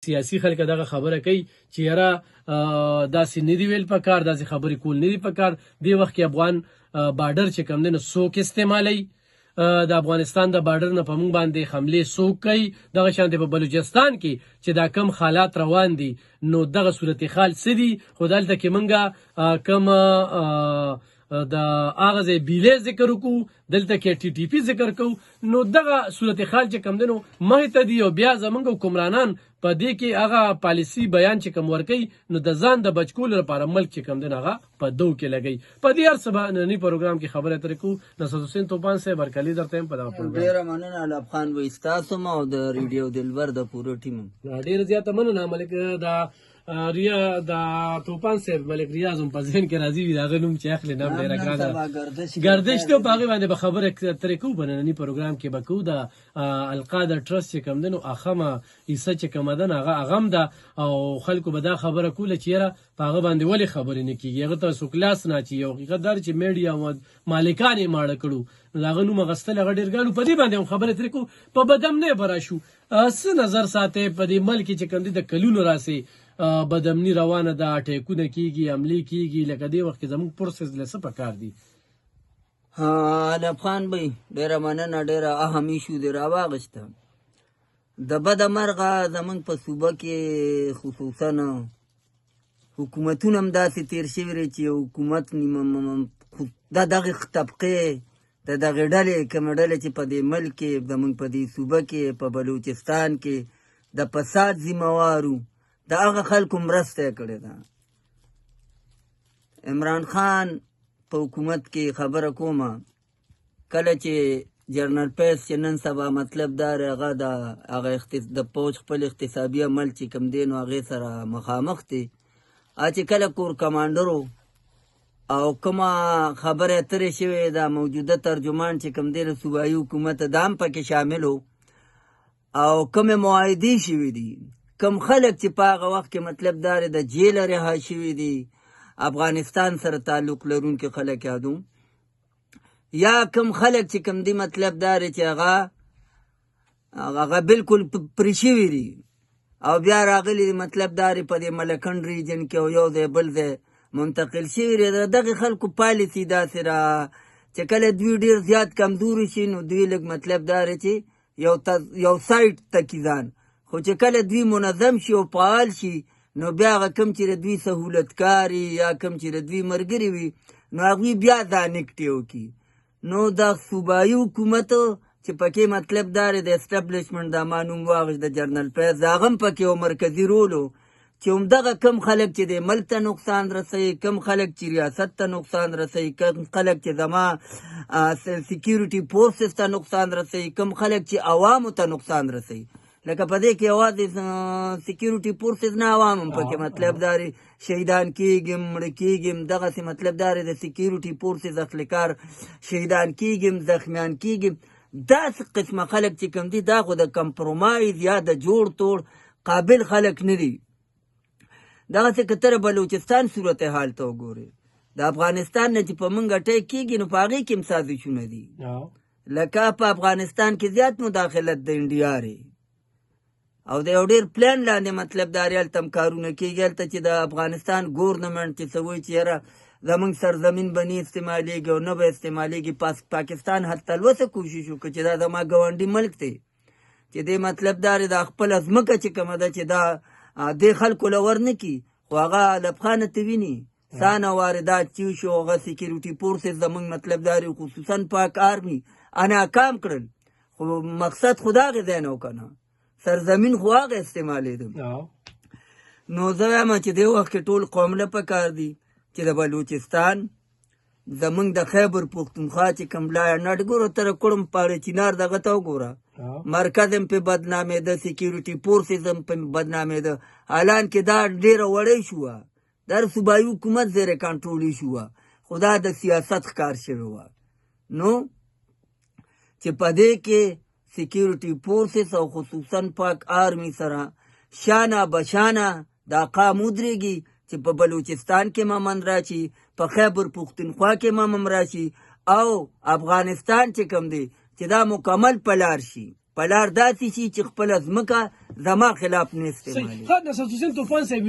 سیاسي خلک دغه خبره کوي چې یاره داسې نه دي ویل پکار، داسې خبرې کول نه دي پکار. دې وخت کې افغان بارډر چې کوم دی نو څوک استعمالوي، د افغانستان د بارډر نه په موږ باندې حملې څوک کوي. دغه شانتې په بلوچستان کې چې دا کم حالات روان دي نو دغه صورتحال څه دي، خو دلته کې موږ کم د هغه ځای بیلې ذکر وکړو، دلته کې ټي ټي پي ذکر کوو. نو دغه صورتحال چې کوم دی نو مخې ته دي او بیا زموږ حکمرانان په دې کې هغه پالیسي بیان چې کوم ورکوي نو د ځان د بچ کولو لپاره ملک چې کوم دی هغه په دو کې لګوي. په دې هر څه ننني پروګرام کې خبرې اترې کوو. نصرت حسین توپان صاحب هرکلي درته یم په دغه پروګرام. ډېره مننه علب خان وایي ستاسو م او د ریډیو دلبر د پوره ټیم ډېره زیاته مننه. ملک د توپان صاحب ملک ریاض هم په ذهن کې راځي وي، د هغه نوم چې اخلي نام ډېره ګرانه ګردش دی. په هغې باندې به خبرې اترې کوو. په ننني پروګرام کې به کوو د القاده ټرست چې کوم دی نو اخمه حصه چې کومه ده هغه هم ده او خلکو به دا خبره کوله چې یاره په هغه باندې ولې خبرې نه کېږي، هغه ته څوک لاس نه اچوي. یو حقیقت دا چې میډیا مالکان یې ماړه کړو نو د هغه نوم اخیستل هغه ډېر ګران. په دې باندې هم خبرې اترې کوو. په بدامنۍ به راشو. څه نظر ساتئ په دې ملک کې چې کوم دی د کلونو راسې بدامني روانه ده، اټیکونه کېږي، حملې کېږي، لکه دې وخت کې زموږ پروسس له څه پکار دي؟ علب خان بھائی ډېره مننه، ډېره اهم ایشو دې راواغېسته. د بده مرغه زموږ په صوبه کې خصوصا حکومتونه هم داسې تېر شوي دی چې حکومت د دغې طبقې د دغې ډلې کومې ډلې چې په دې ملک کې زموږ په دې صوبه کې په بلوچستان کې د فساد ذمهوارو د هغه خلکو مرسته یې کړې ده. عمران خان په حکومت کې خبره کومه کله چې جنرال پیس چې نن سبا مطلب دا هغه د پوځ خپل اقتصادي عمل چې کوم دی نو هغې سره مخامخ دی. چې کله کور کمانډرو او کومه خبره اترې شوې ده موجوده ترجمان چې کوم دی د صوبایي حکومت دا هم پکې شامل و او کومې معاهدې شوي دي، کم خلک چې په هغه وخت کې مطلب دا د جیله رها شوي دي افغانستان سره تعلق لرونکي خلک یادو، یا کم خلک چې کم دی مطلب دا چې هغه بالکل پرې شوي دي او بیا راغلي مطلب دا په دې ملکنډ ریجن کې او یو ځای بل ځای منتقل شوي دي. دغې خلکو پالیسي داسې را چې کله دوی ډېر زیات کمزوري شي نو دوی لږ مطلب دا چې یو سایډ تکي ځان، خو چې کله دوی منظم شي او فعال شي نو بیا هغه کم چې د دوی سهولتکاري یا کم چې د دوی ملګري وي نو هغوی بیا دا نکټې وکړي. نو د صوبایي حکومت چې پکې مطلب دا د اسټابلیشمنټ دا ما نوم واغېست د جنرال پیس د هغه هم پکې یو مرکزي رول و چې همدغه کم خلک چې د ملک ته نقصان رسوي، کم خلک چې ریاست ته نقصان رسوي، کم خلک چې زما سیکیورټي فورسز ته نقصان رسوي، کم خلک چې عوامو ته نقصان رسوي. لکه په دې کې یوازې سیکیورټي فورسز نه عوام هم پکې مطلب دا شهیدان کېږي، مړه کېږي، دغسې مطلب دا د سیکیورټي فورسز اصلي کار شهیدان کېږي، زخمیان کېږي. داسې قسمه خلک چې کوم دي دا خو د کمپرومایز یا د جوړ توړ قابل خلک نه دي. دغسې که ته بلوچستان صورتحال ته وګورې د افغانستان نه چې په موږ اټیک کېږي نو په هغې کې هم سازشونه دي. لکه په افغانستان کې زیات مداخلت د انډیا دی او د یو ډېر پلان لاندې مطلب دا هلته هم کارونه کېږي، هلته چې د افغانستان ګورنمنټ چې څه وایي چې یاره زموږ سرزمین به نه استعمالېږي او نه به استعمالېږي. پاکستان حتی الوسه کوشش وکړه چې دا زما ګاونډي ملک دی چې دې مطلب دا د خپله ځمکه چې کومه ده چې دا دې خلکو له ور نه کړي، خو هغه لبخانه ته ویني سانه واردات چې شو هغه سیکیورټي فورسز زموږ مطلب دا خصوصا پاک آرمي ناکام کړل. خو مقصد خو د هغې ځای نه و که نه، سرزمین خو هغه استعمالېده. نو زه وایم چې دې وخت کې ټول قوم له پکار دي چې د بلوچستان زمونږ د خیبر پښتونخوا چې کوم لاینډ ګوره تر کوړم پاړې چینار دغه ته وګوره مرکز هم پې بدنامېده، سیکیورټي فورسز هم پې بدنامېده. حالان کې دا ډېره وړۍ شوه، دا صوبایي حکومت زیر کنټرولي شوه، خو دا د سیاست ښکار شوې وه. نو چې په دې کې سیکیورټي فورسز او خصوصا پاک آرمي سره شانه بشانه دا قام ودرېږي چې په بلوچستان کې امن راشي، په خیبر پښتونخوا کې امن راشي او افغانستان چې کوم دی چې دا مکمل په لار شي، په لار داسې شي چې خپله ځمکه زما خلاف نه صحیح استعمالي. ښه نصرالحسین طوفان صاحب